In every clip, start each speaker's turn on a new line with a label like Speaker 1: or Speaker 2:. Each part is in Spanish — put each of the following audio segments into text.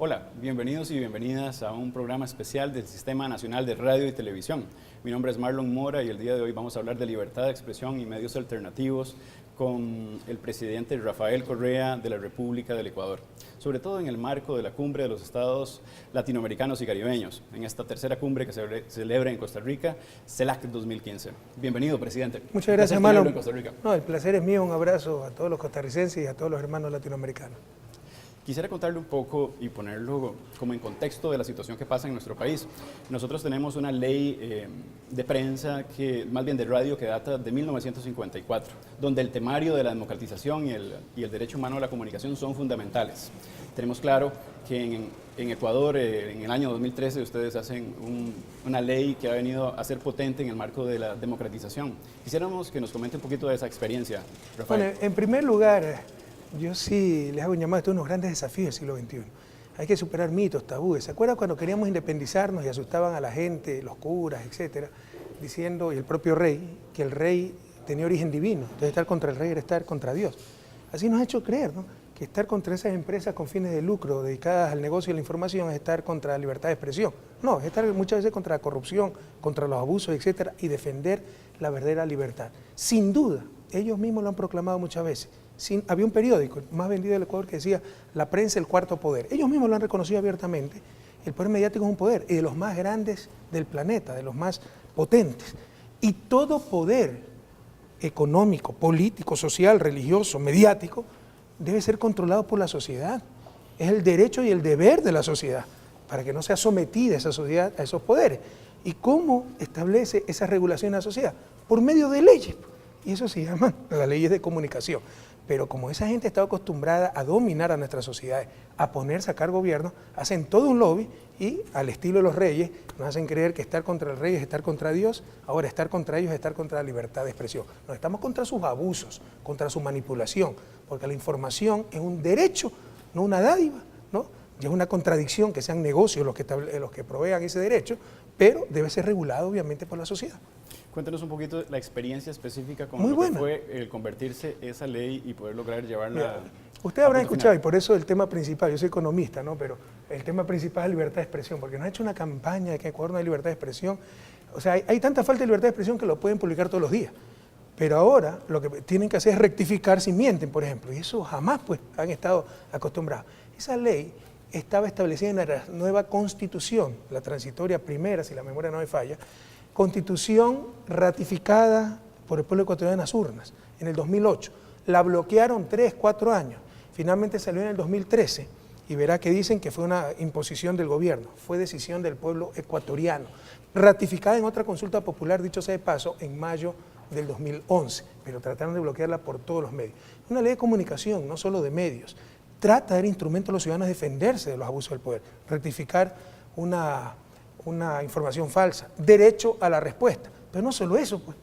Speaker 1: Hola, bienvenidos y bienvenidas a un programa especial del Sistema Nacional de Radio y Televisión. Mi nombre es Marlon Mora y el día de hoy vamos a hablar de libertad de expresión y medios alternativos con el presidente Rafael Correa de la República del Ecuador, sobre todo en el marco de la Cumbre de los Estados Latinoamericanos y Caribeños, en esta tercera cumbre que se celebra en Costa Rica, CELAC 2015. Bienvenido, presidente.
Speaker 2: Muchas gracias, Marlon. No, el placer es mío. Un abrazo a todos los costarricenses y a todos los hermanos latinoamericanos.
Speaker 1: Quisiera contarle un poco y ponerlo como en contexto de la situación que pasa en nuestro país. Nosotros tenemos una ley de prensa, más bien de radio, que data de 1954, donde el temario de la democratización y el derecho humano a la comunicación son fundamentales. Tenemos claro que en Ecuador, en el año 2013, ustedes hacen una ley que ha venido a ser potente en el marco de la democratización. Quisiéramos que nos comente un poquito de esa experiencia, Rafael.
Speaker 2: Bueno, en primer lugar, yo sí les hago un llamado a estos unos grandes desafíos del siglo XXI. Hay que superar mitos, tabúes. ¿Se acuerdan cuando queríamos independizarnos y asustaban a la gente, los curas, etcétera, diciendo, y el propio rey, que el rey tenía origen divino? Entonces estar contra el rey era estar contra Dios. Así nos ha hecho creer, ¿no?, que estar contra esas empresas con fines de lucro dedicadas al negocio y la información es estar contra la libertad de expresión. No, es estar muchas veces contra la corrupción, contra los abusos, etcétera, y defender la verdadera libertad. Sin duda, ellos mismos lo han proclamado muchas veces. Había un periódico, el más vendido del Ecuador, que decía la prensa, el cuarto poder. Ellos mismos lo han reconocido abiertamente. El poder mediático es un poder, y de los más grandes del planeta, de los más potentes. Y todo poder económico, político, social, religioso, mediático, debe ser controlado por la sociedad. Es el derecho y el deber de la sociedad, para que no sea sometida esa sociedad a esos poderes. ¿Y cómo establece esa regulación en la sociedad? Por medio de leyes. Y eso se llama las leyes de comunicación. Pero como esa gente está acostumbrada a dominar a nuestras sociedades, a ponerse a cargo gobierno, hacen todo un lobby y, al estilo de los reyes, nos hacen creer que estar contra el rey es estar contra Dios. Ahora, estar contra ellos es estar contra la libertad de expresión. Nos estamos contra sus abusos, contra su manipulación, porque la información es un derecho, no una dádiva, ¿no? Y es una contradicción que sean negocios los que provean ese derecho, pero debe ser regulado, obviamente, por la sociedad.
Speaker 1: Cuéntenos un poquito la experiencia específica con
Speaker 2: Muy
Speaker 1: lo
Speaker 2: buena.
Speaker 1: que fue el convertirse esa ley y poder lograr llevarla.
Speaker 2: Mira, usted habrá escuchado, y por eso el tema principal, yo soy economista, ¿no?, pero el tema principal es libertad de expresión, porque nos ha hecho una campaña de que en Ecuador no hay libertad de expresión. O sea, hay tanta falta de libertad de expresión que lo pueden publicar todos los días. Pero ahora lo que tienen que hacer es rectificar si mienten, por ejemplo, y eso jamás pues han estado acostumbrados. Esa ley estaba establecida en la nueva Constitución, la transitoria primera, si la memoria no me falla, Constitución ratificada por el pueblo ecuatoriano en las urnas, en el 2008. La bloquearon 3, 4 años. Finalmente salió en el 2013 y verá que dicen que fue una imposición del gobierno. Fue decisión del pueblo ecuatoriano, ratificada en otra consulta popular, dicho sea de paso, en mayo del 2011, pero trataron de bloquearla por todos los medios. Una ley de comunicación, no solo de medios, trata de dar instrumentos a los ciudadanos a defenderse de los abusos del poder, rectificar una información falsa, derecho a la respuesta. Pero no solo eso, pues,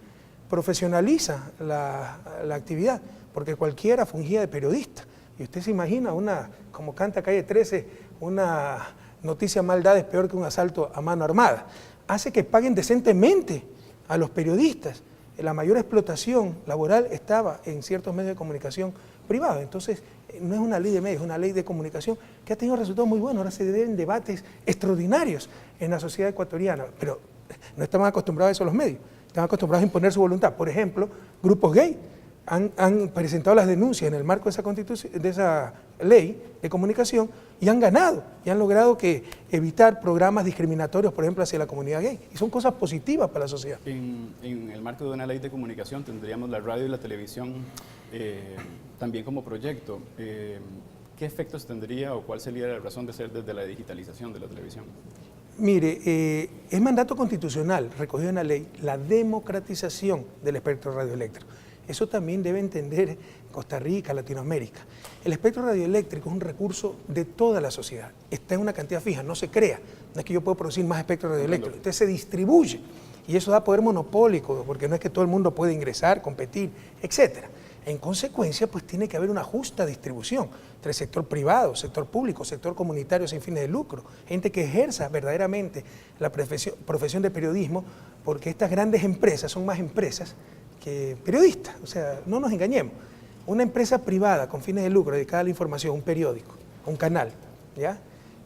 Speaker 2: profesionaliza la actividad, porque cualquiera fungía de periodista. Y usted se imagina como canta Calle 13, una noticia mal dada es peor que un asalto a mano armada. Hace que paguen decentemente a los periodistas. La mayor explotación laboral estaba en ciertos medios de comunicación privados. Entonces, no es una ley de medios, es una ley de comunicación que ha tenido resultados muy buenos. Ahora se deben debates extraordinarios en la sociedad ecuatoriana, pero no estaban acostumbrados a eso los medios, estaban acostumbrados a imponer su voluntad. Por ejemplo, grupos gay han presentado las denuncias en el marco de esa ley de comunicación y han ganado, y han logrado evitar programas discriminatorios, por ejemplo, hacia la comunidad gay. Y son cosas positivas para la sociedad.
Speaker 1: En el marco de una ley de comunicación tendríamos la radio y la televisión también como proyecto. ¿Qué efectos tendría o cuál sería la razón de ser desde la digitalización de la televisión?
Speaker 2: Mire, es mandato constitucional, recogido en la ley, la democratización del espectro radioeléctrico. Eso también debe entender Costa Rica, Latinoamérica. El espectro radioeléctrico es un recurso de toda la sociedad. Está en una cantidad fija, no se crea. No es que yo pueda producir más espectro radioeléctrico. Usted se distribuye y eso da poder monopólico, porque no es que todo el mundo puede ingresar, competir, etcétera. En consecuencia, pues tiene que haber una justa distribución entre el sector privado, sector público, sector comunitario sin fines de lucro, gente que ejerza verdaderamente la profesión de periodismo, porque estas grandes empresas son más empresas que periodistas. O sea, no nos engañemos. Una empresa privada con fines de lucro dedicada a la información, un periódico, un canal, ¿ya?,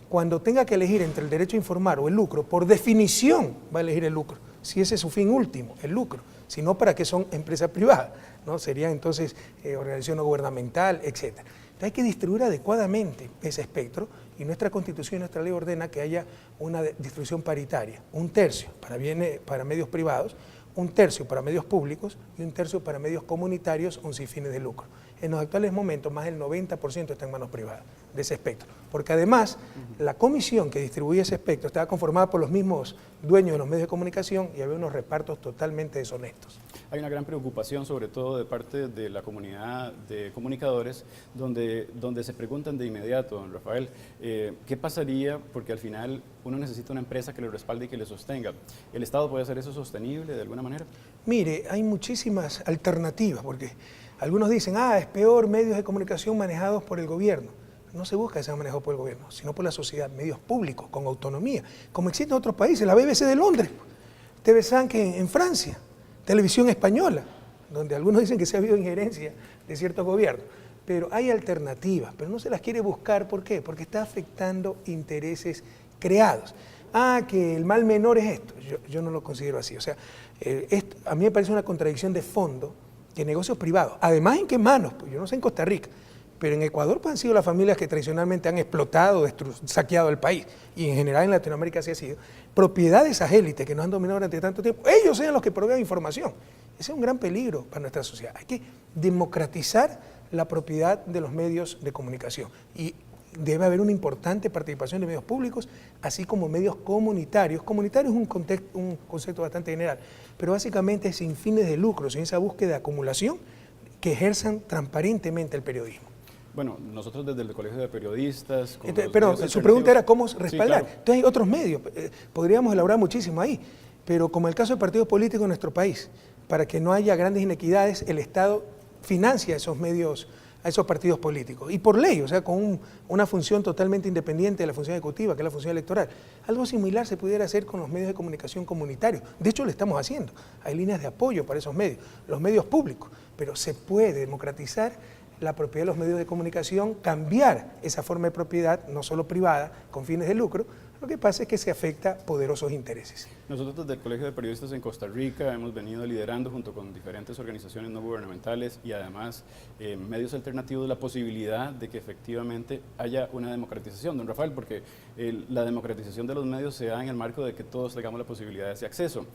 Speaker 2: cuando tenga que elegir entre el derecho a informar o el lucro, por definición va a elegir el lucro, si ese es su fin último, el lucro, si no, ¿para qué son empresas privadas? ¿No? Sería entonces organización no gubernamental, etc. Entonces hay que distribuir adecuadamente ese espectro y nuestra Constitución y nuestra ley ordena que haya una distribución paritaria, 1/3 para medios privados, 1/3 para medios públicos y 1/3 para medios comunitarios o sin fines de lucro. En los actuales momentos, más del 90% está en manos privadas de ese espectro, porque además la comisión que distribuía ese espectro estaba conformada por los mismos dueños de los medios de comunicación y había unos repartos totalmente deshonestos.
Speaker 1: Hay una gran preocupación, sobre todo de parte de la comunidad de comunicadores, donde se preguntan de inmediato, don Rafael, ¿qué pasaría? Porque al final uno necesita una empresa que le respalde y que le sostenga. ¿El Estado puede hacer eso sostenible de alguna manera?
Speaker 2: Mire, hay muchísimas alternativas, porque algunos dicen, es peor medios de comunicación manejados por el gobierno. No se busca que sean manejados por el gobierno, sino por la sociedad, medios públicos, con autonomía, como existe en otros países, la BBC de Londres, TV5 en Francia, Televisión Española, donde algunos dicen que se ha habido injerencia de ciertos gobiernos. Pero hay alternativas, pero no se las quiere buscar. ¿Por qué? Porque está afectando intereses creados. Que el mal menor es esto. Yo no lo considero así. O sea, a mí me parece una contradicción de fondo que negocios privados, además en qué manos, pues yo no sé en Costa Rica, pero en Ecuador pues han sido las familias que tradicionalmente han explotado, saqueado el país, y en general en Latinoamérica así ha sido, propiedad de esas élites que nos han dominado durante tanto tiempo, ellos sean los que proveen información. Ese es un gran peligro para nuestra sociedad. Hay que democratizar la propiedad de los medios de comunicación y debe haber una importante participación de medios públicos, así como medios comunitarios. Comunitario es un concepto bastante general, pero básicamente sin fines de lucro, sin esa búsqueda de acumulación, que ejerzan transparentemente el periodismo.
Speaker 1: Bueno, nosotros desde el Colegio de Periodistas...
Speaker 2: Pero su pregunta era cómo respaldar. Sí, claro. Entonces hay otros medios, podríamos elaborar muchísimo ahí, pero como el caso de partidos políticos en nuestro país, para que no haya grandes inequidades, el Estado financia esos medios, a esos partidos políticos, y por ley, o sea, con una función totalmente independiente de la función ejecutiva, que es la función electoral. Algo similar se pudiera hacer con los medios de comunicación comunitarios. De hecho, lo estamos haciendo. Hay líneas de apoyo para esos medios, los medios públicos, pero se puede democratizar la propiedad de los medios de comunicación, cambiar esa forma de propiedad, no solo privada, con fines de lucro. Lo que pasa es que se afecta poderosos intereses.
Speaker 1: Nosotros desde el Colegio de Periodistas en Costa Rica hemos venido liderando junto con diferentes organizaciones no gubernamentales y además medios alternativos la posibilidad de que efectivamente haya una democratización, don Rafael, porque la democratización de los medios se da en el marco de que todos tengamos la posibilidad de ese acceso.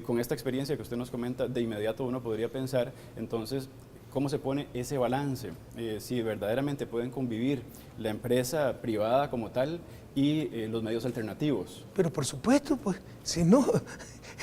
Speaker 1: Con esta experiencia que usted nos comenta, de inmediato uno podría pensar, entonces, ¿cómo se pone ese balance? Si verdaderamente pueden convivir la empresa privada como tal y los medios alternativos.
Speaker 2: Pero por supuesto, pues, si no,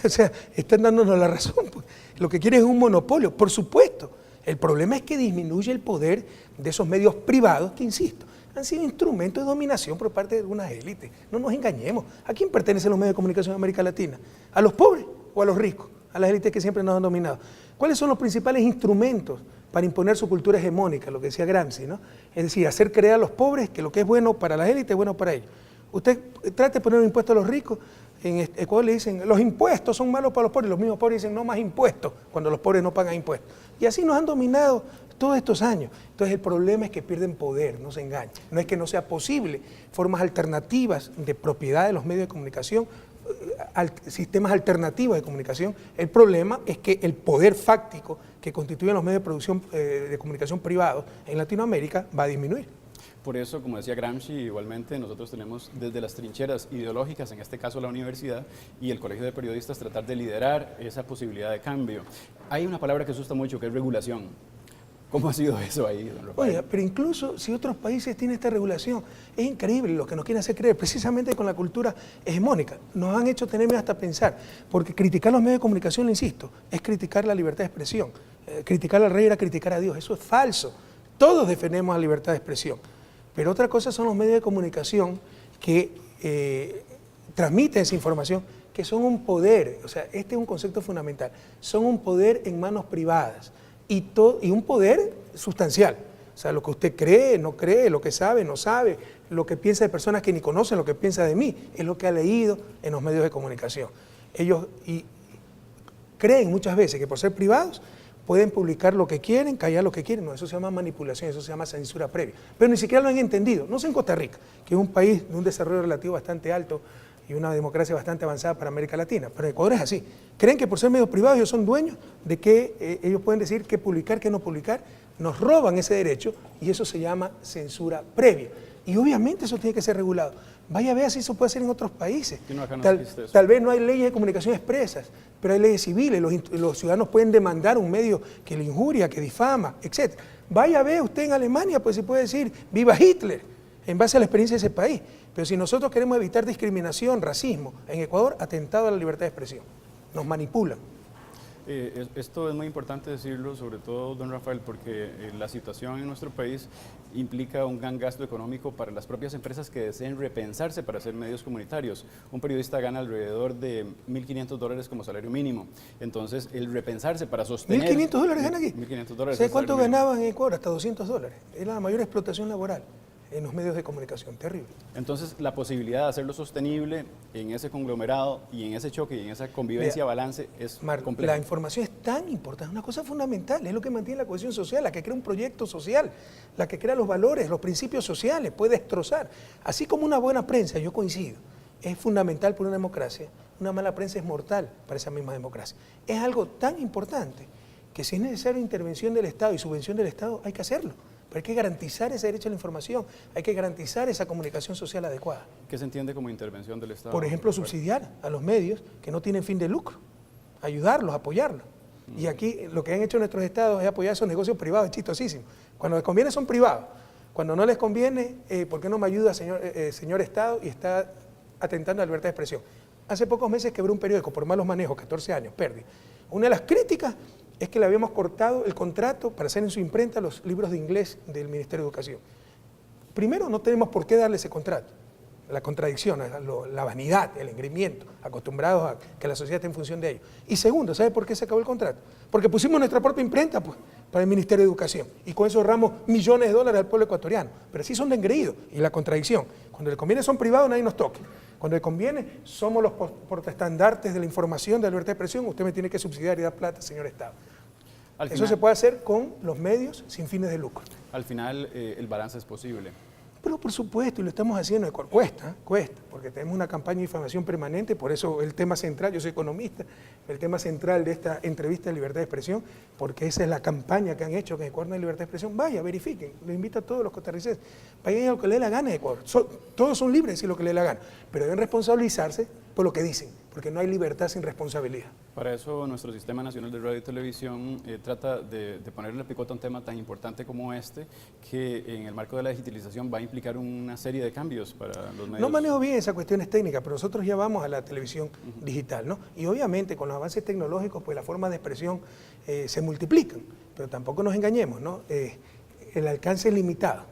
Speaker 2: o sea, están dándonos la razón, pues. Lo que quieren es un monopolio, por supuesto. El problema es que disminuye el poder de esos medios privados que, insisto, han sido instrumentos de dominación por parte de algunas élites. No nos engañemos. ¿A quién pertenecen los medios de comunicación en América Latina? ¿A los pobres o a los ricos? A las élites que siempre nos han dominado. ¿Cuáles son los principales instrumentos para imponer su cultura hegemónica, lo que decía Gramsci, ¿no? Es decir, hacer creer a los pobres que lo que es bueno para las élites es bueno para ellos. Usted trate de poner un impuesto a los ricos, en Ecuador le dicen, los impuestos son malos para los pobres, los mismos pobres dicen, no más impuestos, cuando los pobres no pagan impuestos. Y así nos han dominado todos estos años. Entonces el problema es que pierden poder, no se engañen. No es que no sea posible formas alternativas de propiedad de los medios de comunicación, sistemas alternativos de comunicación. El problema es que el poder fáctico que constituyen los medios de producción de comunicación privados en Latinoamérica va a disminuir.
Speaker 1: Por eso, como decía Gramsci, igualmente nosotros tenemos desde las trincheras ideológicas, en este caso la universidad y el Colegio de Periodistas, tratar de liderar esa posibilidad de cambio. Hay una palabra que asusta mucho, que es regulación. ¿Cómo ha sido eso ahí, don Rafael?
Speaker 2: Oiga, pero incluso si otros países tienen esta regulación, es increíble lo que nos quieren hacer creer, precisamente con la cultura hegemónica. Nos han hecho tener miedo hasta pensar, porque criticar los medios de comunicación, le insisto, es criticar la libertad de expresión. Criticar al rey era criticar a Dios, eso es falso. Todos defendemos la libertad de expresión. Pero otra cosa son los medios de comunicación que transmiten esa información, que son un poder, o sea, este es un concepto fundamental, son un poder en manos privadas y un poder sustancial. O sea, lo que usted cree, no cree, lo que sabe, no sabe, lo que piensa de personas que ni conocen, lo que piensa de mí, es lo que ha leído en los medios de comunicación. Ellos creen muchas veces que por ser privados pueden publicar lo que quieren, callar lo que quieren. No, eso se llama manipulación, eso se llama censura previa. Pero ni siquiera lo han entendido. No sé en Costa Rica, que es un país de un desarrollo relativo bastante alto y una democracia bastante avanzada para América Latina. Pero en Ecuador es así. Creen que por ser medios privados ellos son dueños de que ellos pueden decir qué publicar, qué no publicar. Nos roban ese derecho y eso se llama censura previa. Y obviamente eso tiene que ser regulado. Vaya a ver si eso puede ser en otros países. Tal vez no hay leyes de comunicación expresas, pero hay leyes civiles. Los ciudadanos pueden demandar un medio que le injuria, que difama, etc. Vaya a ver usted en Alemania, pues se puede decir, viva Hitler, en base a la experiencia de ese país. Pero si nosotros queremos evitar discriminación, racismo, en Ecuador, atentado a la libertad de expresión. Nos manipulan.
Speaker 1: Esto es muy importante decirlo, sobre todo, don Rafael, porque la situación en nuestro país implica un gran gasto económico para las propias empresas que deseen repensarse para hacer medios comunitarios. Un periodista gana alrededor de $1.500 como salario mínimo. Entonces, el repensarse para sostener...
Speaker 2: ¿$1.500 gana aquí?
Speaker 1: $1.500.
Speaker 2: ¿Sabes cuánto ganaban en Ecuador? Hasta $200. Es la mayor explotación laboral en los medios de comunicación, terrible.
Speaker 1: Entonces, la posibilidad de hacerlo sostenible en ese conglomerado y en ese choque y en esa convivencia, balance, es compleja.
Speaker 2: La información es tan importante, es una cosa fundamental, es lo que mantiene la cohesión social, la que crea un proyecto social, la que crea los valores, los principios sociales, puede destrozar. Así como una buena prensa, yo coincido, es fundamental para una democracia, una mala prensa es mortal para esa misma democracia. Es algo tan importante que si es necesaria intervención del Estado y subvención del Estado, hay que hacerlo. Pero hay que garantizar ese derecho a la información, hay que garantizar esa comunicación social adecuada.
Speaker 1: ¿Qué se entiende como intervención del Estado?
Speaker 2: Por ejemplo, subsidiar a los medios que no tienen fin de lucro, ayudarlos, apoyarlos. Y aquí lo que han hecho nuestros estados es apoyar esos negocios privados, es chistosísimo. Cuando les conviene son privados, cuando no les conviene, ¿por qué no me ayuda, señor Estado? Y está atentando a la libertad de expresión. Hace pocos meses quebró un periódico por malos manejos, 14 años, pérdida. Una de las críticas es que le habíamos cortado el contrato para hacer en su imprenta los libros de inglés del Ministerio de Educación. Primero, no tenemos por qué darle ese contrato. La contradicción, la vanidad, el engreimiento, acostumbrados a que la sociedad esté en función de ello. Y segundo, ¿sabe por qué se acabó el contrato? Porque pusimos nuestra propia imprenta pues, para el Ministerio de Educación y con eso ahorramos millones de dólares al pueblo ecuatoriano. Pero sí son de engreído y la contradicción. Cuando le conviene son privados, nadie nos toque. Cuando le conviene, somos los portaestandartes de la información, de la libertad de expresión, usted me tiene que subsidiar y dar plata, señor Estado. Eso se puede hacer con los medios sin fines de lucro.
Speaker 1: Al final, el balance es posible.
Speaker 2: Pero por supuesto, y lo estamos haciendo, cuesta, porque tenemos una campaña de difamación permanente, por eso el tema central, yo soy economista, el tema central de esta entrevista de libertad de expresión, porque esa es la campaña que han hecho en Ecuador de libertad de expresión. Vaya, verifiquen, lo invito a todos los costarricenses, vayan a lo que le dé la gana de Ecuador, todos son libres de decir lo que le dé la gana, pero deben responsabilizarse por lo que dicen, porque no hay libertad sin responsabilidad.
Speaker 1: Para eso nuestro Sistema Nacional de Radio y Televisión trata de ponerle picota a un tema tan importante como este, que en el marco de la digitalización va a implicar una serie de cambios para los medios.
Speaker 2: No manejo bien esas cuestiones técnicas, pero nosotros ya vamos a la televisión digital, ¿no? Y obviamente con los avances tecnológicos, pues las formas de expresión se multiplican, pero tampoco nos engañemos, ¿no? El alcance es limitado.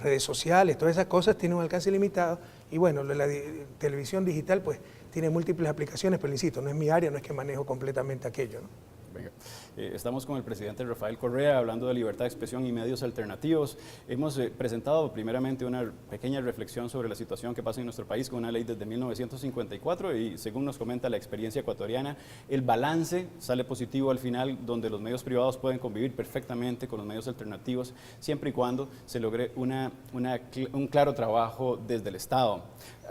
Speaker 2: Redes sociales, todas esas cosas tienen un alcance limitado y bueno, la televisión digital pues tiene múltiples aplicaciones, pero insisto, no es mi área, no es que manejo completamente aquello, ¿no?
Speaker 1: Venga. Estamos con el presidente Rafael Correa hablando de libertad de expresión y medios alternativos. Hemos presentado primeramente una pequeña reflexión sobre la situación que pasa en nuestro país con una ley desde 1954 y según nos comenta la experiencia ecuatoriana, el balance sale positivo al final donde los medios privados pueden convivir perfectamente con los medios alternativos siempre y cuando se logre un claro trabajo desde el Estado.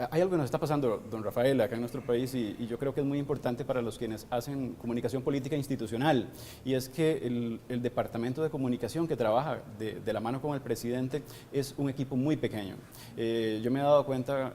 Speaker 1: Hay algo que nos está pasando, don Rafael, acá en nuestro país y yo creo que es muy importante para los quienes hacen comunicación política institucional y es que el Departamento de Comunicación que trabaja de la mano con el presidente es un equipo muy pequeño. Yo me he dado cuenta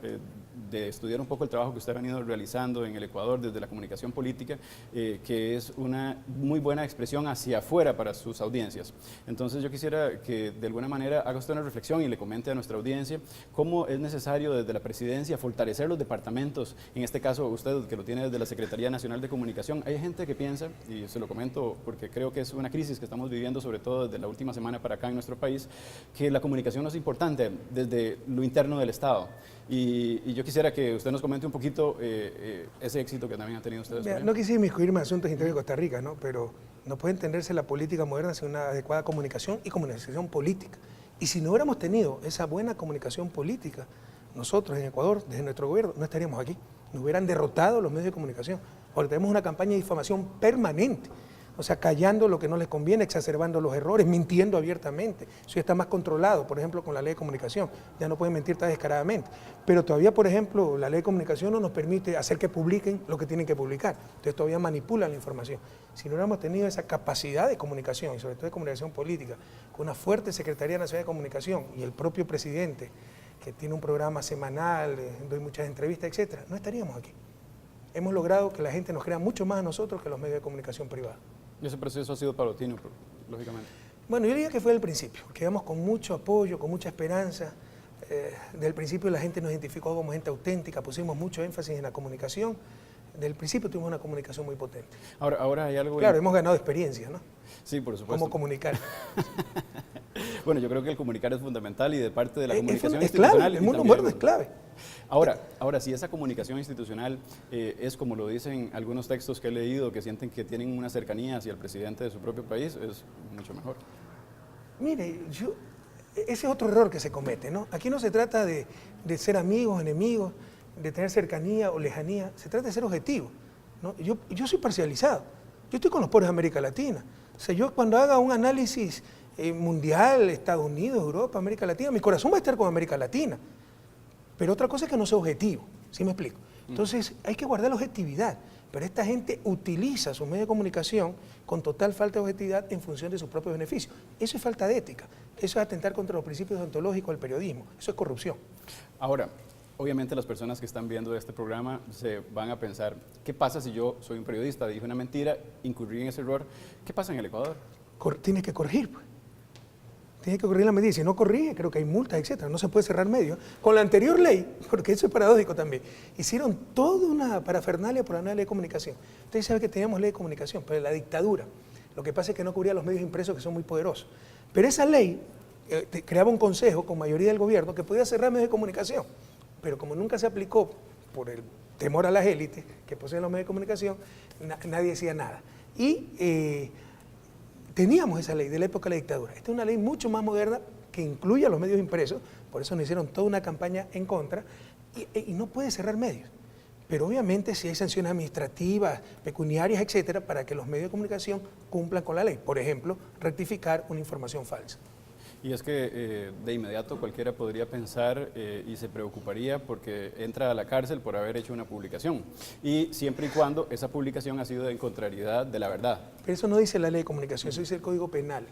Speaker 1: de estudiar un poco el trabajo que usted ha venido realizando en el Ecuador desde la comunicación política, que es una muy buena expresión hacia afuera para sus audiencias. Entonces yo quisiera que de alguna manera haga usted una reflexión y le comente a nuestra audiencia cómo es necesario desde la presidencia fortalecer los departamentos, en este caso usted que lo tiene desde la Secretaría Nacional de Comunicación. Hay gente que piensa, y se lo comento porque creo que es una crisis que estamos viviendo sobre todo desde la última semana para acá en nuestro país, que la comunicación no es importante desde lo interno del Estado. Y yo quisiera que usted nos comente un poquito ese éxito que también han tenido ustedes.
Speaker 2: Mira, no quisiera inmiscuirme en asuntos internos de Costa Rica, ¿no? Pero no puede entenderse la política moderna sin una adecuada comunicación y comunicación política. Y si no hubiéramos tenido esa buena comunicación política, nosotros en Ecuador, desde nuestro gobierno, no estaríamos aquí. Nos hubieran derrotado los medios de comunicación. Ahora tenemos una campaña de difamación permanente. O sea, callando lo que no les conviene, exacerbando los errores, mintiendo abiertamente. Eso ya está más controlado, por ejemplo, con la ley de comunicación. Ya no pueden mentir tan descaradamente. Pero todavía, por ejemplo, la ley de comunicación no nos permite hacer que publiquen lo que tienen que publicar. Entonces todavía manipulan la información. Si no hubiéramos tenido esa capacidad de comunicación, y sobre todo de comunicación política, con una fuerte Secretaría Nacional de Comunicación y el propio presidente, que tiene un programa semanal, doy muchas entrevistas, etcétera, no estaríamos aquí. Hemos logrado que la gente nos crea mucho más a nosotros que los medios de comunicación privados.
Speaker 1: Y ese proceso ha sido paulatino, lógicamente.
Speaker 2: Bueno, yo diría que fue el principio, quedamos con mucho apoyo, con mucha esperanza. Desde el principio la gente nos identificó como gente auténtica, pusimos mucho énfasis en la comunicación. Desde el principio tuvimos una comunicación muy potente.
Speaker 1: Ahora hay algo...
Speaker 2: Claro, hemos ganado experiencia, ¿no?
Speaker 1: Sí, por supuesto.
Speaker 2: Cómo comunicar.
Speaker 1: Bueno, yo creo que el comunicar es fundamental y de parte de la comunicación
Speaker 2: es clave,
Speaker 1: institucional...
Speaker 2: el mundo moderno es clave.
Speaker 1: Ahora, si esa comunicación institucional es como lo dicen algunos textos que he leído, que sienten que tienen una cercanía hacia el presidente de su propio país, es mucho mejor.
Speaker 2: Mire, ese es otro error que se comete, ¿no? Aquí no se trata de ser amigos, enemigos, de tener cercanía o lejanía, se trata de ser objetivo, ¿no? Yo soy parcializado, yo estoy con los pobres de América Latina. O sea, yo cuando haga un análisis mundial, Estados Unidos, Europa, América Latina, mi corazón va a estar con América Latina. Pero otra cosa es que no sea objetivo, ¿sí me explico? Entonces hay que guardar la objetividad, pero esta gente utiliza sus medios de comunicación con total falta de objetividad en función de sus propios beneficios. Eso es falta de ética, eso es atentar contra los principios ontológicos del periodismo, eso es corrupción.
Speaker 1: Ahora, obviamente las personas que están viendo este programa se van a pensar, ¿qué pasa si yo soy un periodista, dije una mentira, incurrí en ese error? ¿Qué pasa en el Ecuador?
Speaker 2: Tienes que corregir, pues. Tiene que corregir la medida. Si no corrige, creo que hay multas, etcétera. No se puede cerrar medios. Con la anterior ley, porque eso es paradójico también, hicieron toda una parafernalia por la nueva ley de comunicación. Ustedes saben que teníamos ley de comunicación, pero la dictadura. Lo que pasa es que no cubría los medios impresos, que son muy poderosos. Pero esa ley creaba un consejo con mayoría del gobierno que podía cerrar medios de comunicación. Pero como nunca se aplicó por el temor a las élites que poseen los medios de comunicación, nadie decía nada. Y teníamos esa ley de la época de la dictadura. Esta es una ley mucho más moderna que incluye a los medios impresos, por eso nos hicieron toda una campaña en contra, y no puede cerrar medios. Pero obviamente si hay sanciones administrativas, pecuniarias, etcétera, para que los medios de comunicación cumplan con la ley. Por ejemplo, rectificar una información falsa.
Speaker 1: Y es que de inmediato cualquiera podría pensar y se preocuparía porque entra a la cárcel por haber hecho una publicación. Y siempre y cuando esa publicación ha sido en contrariedad de la verdad.
Speaker 2: Pero eso no dice la ley de comunicación, eso dice el Código Penal.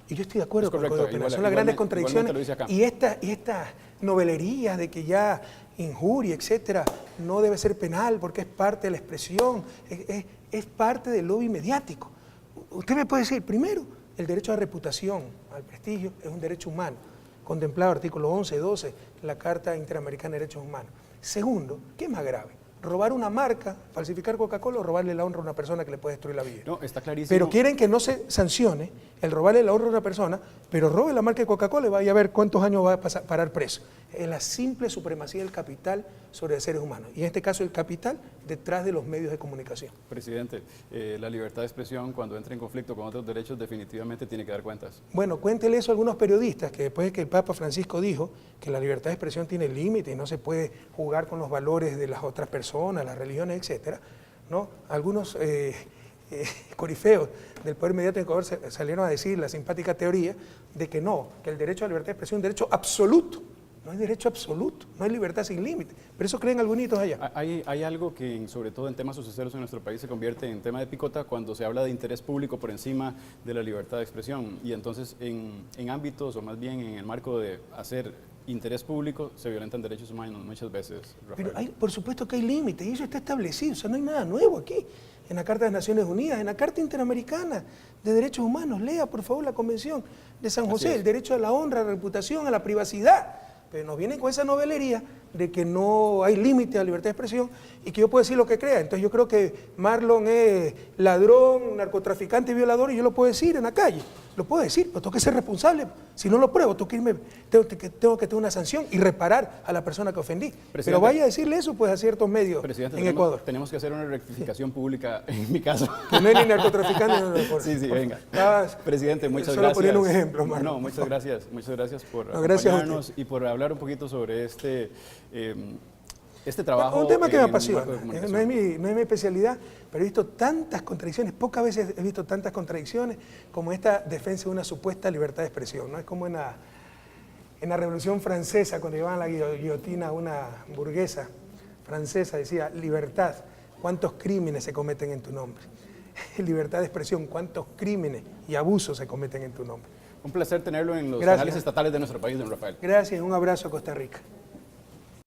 Speaker 2: Y yo estoy de acuerdo con el Código Penal. Son las grandes contradicciones. Y estas novelerías de que ya injuria, etcétera, no debe ser penal porque es parte de la expresión, es parte del lobby mediático. Usted me puede decir, primero, el derecho a reputación, al prestigio, es un derecho humano, contemplado en artículos 11, 12, la Carta Interamericana de Derechos Humanos. Segundo, ¿qué es más grave? Robar una marca, falsificar Coca-Cola o robarle la honra a una persona que le puede destruir la vida.
Speaker 1: No, está clarísimo.
Speaker 2: Pero quieren que no se sancione el robarle la honra a una persona, pero robe la marca de Coca-Cola y vaya a ver cuántos años va a parar preso. Es la simple supremacía del capital sobre los seres humanos. Y en este caso el capital detrás de los medios de comunicación.
Speaker 1: Presidente, la libertad de expresión cuando entra en conflicto con otros derechos definitivamente tiene que dar cuentas.
Speaker 2: Bueno, cuéntele eso a algunos periodistas que después de que el Papa Francisco dijo que la libertad de expresión tiene límite y no se puede jugar con los valores de las otras personas, las religiones, etcétera, ¿no? Algunos corifeos del poder mediático en Ecuador salieron a decir la simpática teoría de que no, que el derecho a la libertad de expresión es un derecho absoluto. No hay derecho absoluto, no hay libertad sin límite. Pero eso creen algunos allá.
Speaker 1: Hay algo que, sobre todo en temas sucesoros en nuestro país, se convierte en tema de picota cuando se habla de interés público por encima de la libertad de expresión. Y entonces, en ámbitos, o más bien en el marco de hacer interés público, se violentan derechos humanos muchas veces, Rafael.
Speaker 2: Pero por supuesto que hay límites, y eso está establecido. O sea, no hay nada nuevo aquí. En la Carta de las Naciones Unidas, en la Carta Interamericana de Derechos Humanos, lea por favor la Convención de San José, el derecho a la honra, a la reputación, a la privacidad. Pero nos vienen con esa novelería de que no hay límite a la libertad de expresión y que yo puedo decir lo que crea. Entonces yo creo que Marlon es ladrón, narcotraficante, violador, y yo lo puedo decir en la calle. Lo puedo decir, pero tengo que ser responsable. Si no lo pruebo, tengo que tener una sanción y reparar a la persona que ofendí. Pero vaya a decirle eso pues a ciertos medios en Ecuador.
Speaker 1: Tenemos que hacer una rectificación pública en mi caso.
Speaker 2: Que no es ni narcotraficante ni nada.
Speaker 1: Sí, venga. Presidente, muchas
Speaker 2: gracias. Solo poniendo un ejemplo,
Speaker 1: Marlon. No, muchas gracias por acompañarnos y por hablar un poquito sobre este trabajo...
Speaker 2: Un tema que me
Speaker 1: en un marco de
Speaker 2: apasiona,
Speaker 1: comunicación.
Speaker 2: no es mi especialidad, pero he visto tantas contradicciones, pocas veces he visto tantas contradicciones como esta defensa de una supuesta libertad de expresión, ¿no? Es como en la Revolución Francesa, cuando llevaban la guillotina a una burguesa francesa, decía, libertad, ¿cuántos crímenes se cometen en tu nombre? Libertad de expresión, ¿cuántos crímenes y abusos se cometen en tu nombre?
Speaker 1: Un placer tenerlo en los
Speaker 2: Gracias.
Speaker 1: canales estatales de nuestro país, don Rafael.
Speaker 2: Gracias, un abrazo a Costa Rica.